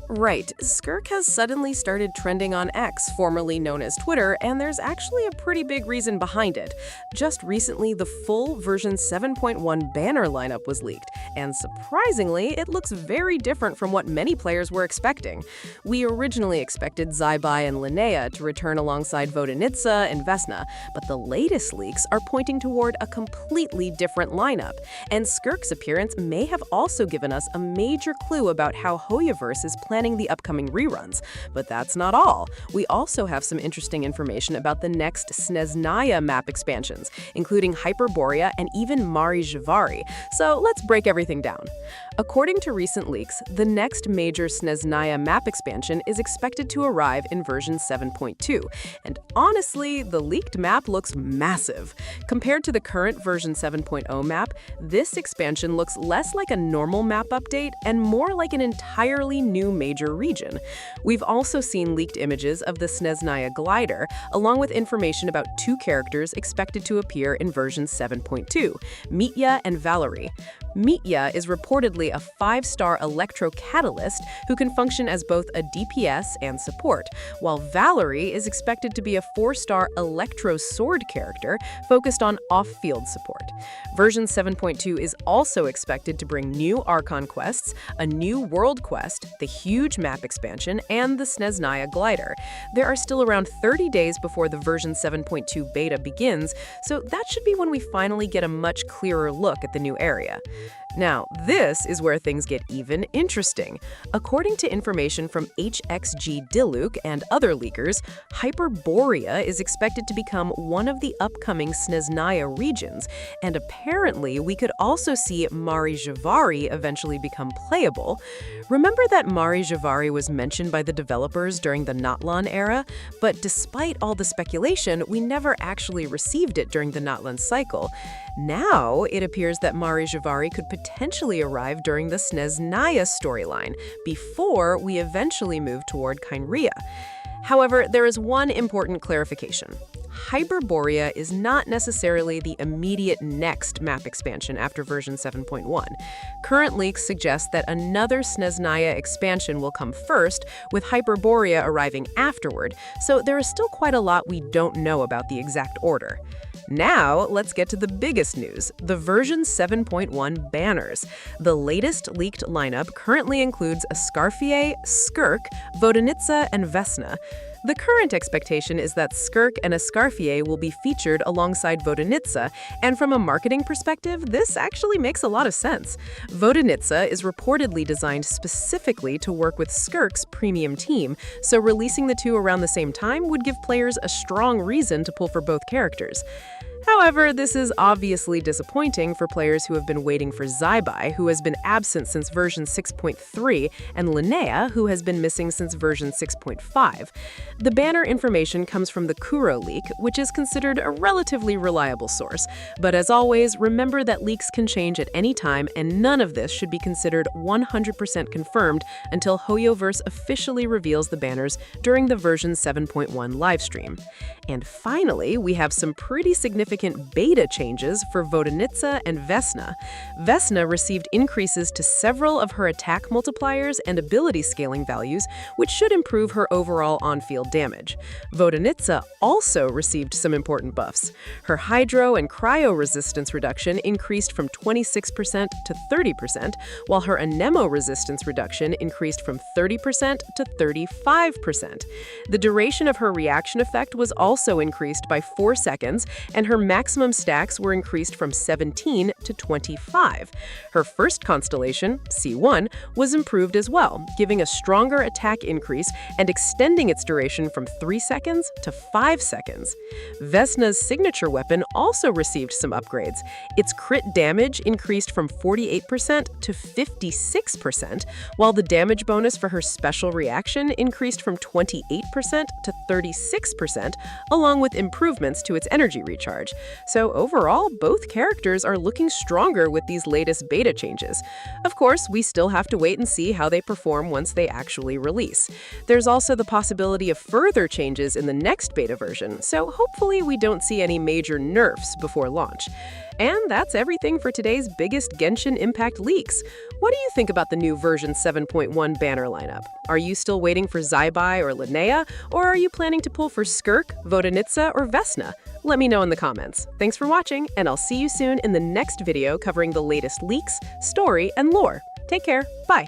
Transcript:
Right, Skirk has suddenly started trending on X, formerly known as Twitter, and there's actually a pretty big reason behind it. Just recently, the full version 7.1 banner lineup was leaked, and surprisingly, it looks very different from what many players were expecting. We originally expected Zibai and Linnea to return alongside Vodyanitsa and Vesna, but the latest leaks are pointing toward a completely different lineup, and Skirk's appearance may have also given us a major clue about how Hoyoverse is planning the upcoming reruns. But that's not all. We also have some interesting information about the next Snezhnaya map expansions, including Hyperborea and even Mare Jivari. So let's break everything down. According to recent leaks, the next major Snezhnaya map expansion is expected to arrive in version 7.2. And honestly, the leaked map looks massive. Compared to the current version 7.0 map, this expansion looks less like a normal map update and more like an entirely new major region. We've also seen leaked images of the Snezhnaya glider, along with information about two characters expected to appear in version 7.2, Mitya and Valerie. Mitya is reportedly a 5-star electro-catalyst who can function as both a DPS and support, while Valerie is expected to be a 4-star electro-sword character focused on off-field support. Version 7.2 is also expected to bring new Archon quests, a new world quest, the huge map expansion, and the Snezhnaya glider. There are still around 30 days before the version 7.2 beta begins, so that should be when we finally get a much clearer look at the new area. Now, this is where things get even interesting. According to information from HXG Diluc and other leakers, Hyperborea is expected to become one of the upcoming Snezhnaya regions, and apparently we could also see Mare Jivari eventually become playable. Remember that Mare Jivari was mentioned by the developers during the Natlan era, but despite all the speculation, we never actually received it during the Natlan cycle. Now, it appears that Mare Jivari could potentially arrive during the Snezhnaya storyline, before we eventually move toward Kynria. However, there is one important clarification. Hyperborea is not necessarily the immediate next map expansion after version 7.1. Current leaks suggest that another Snezhnaya expansion will come first, with Hyperborea arriving afterward, so there is still quite a lot we don't know about the exact order. Now, let's get to the biggest news, the version 7.1 banners. The latest leaked lineup currently includes escoffier, Skirk, Vodyanitsa, and Vesna. The current expectation is that Skirk and escoffier will be featured alongside Vodyanitsa, and from a marketing perspective, this actually makes a lot of sense. Vodyanitsa is reportedly designed specifically to work with Skirk's premium team, so releasing the two around the same time would give players a strong reason to pull for both characters. However, this is obviously disappointing for players who have been waiting for Zibai, who has been absent since version 6.3, and Linnea, who has been missing since version 6.5. The banner information comes from the Kuro leak, which is considered a relatively reliable source. But as always, remember that leaks can change at any time, and none of this should be considered 100% confirmed until Hoyoverse officially reveals the banners during the version 7.1 livestream. And finally, we have some pretty significant beta changes for Vodyanitsa and Vesna. Vesna received increases to several of her attack multipliers and ability scaling values, which should improve her overall on-field damage. Vodyanitsa also received some important buffs. Her hydro and cryo resistance reduction increased from 26% to 30%, while her anemo resistance reduction increased from 30% to 35%. The duration of her reaction effect was also increased by 4 seconds, and her maximum stacks were increased from 17 to 25. Her first constellation, C1, was improved as well, giving a stronger attack increase and extending its duration from 3 seconds to 5 seconds. Vesna's signature weapon also received some upgrades. Its crit damage increased from 48% to 56%, while the damage bonus for her special reaction increased from 28% to 36%, along with improvements to its energy recharge. charge. So overall, both characters are looking stronger with these latest beta changes. Of course, we still have to wait and see how they perform once they actually release. There's also the possibility of further changes in the next beta version, so hopefully we don't see any major nerfs before launch. And that's everything for today's biggest Genshin Impact leaks. What do you think about the new version 7.1 banner lineup? Are you still waiting for Zibai or Linnea, or are you planning to pull for Skirk, Vodyanitsa, or Vesna? Let me know in the comments. Thanks for watching, and I'll see you soon in the next video covering the latest leaks, story, and lore. Take care. Bye.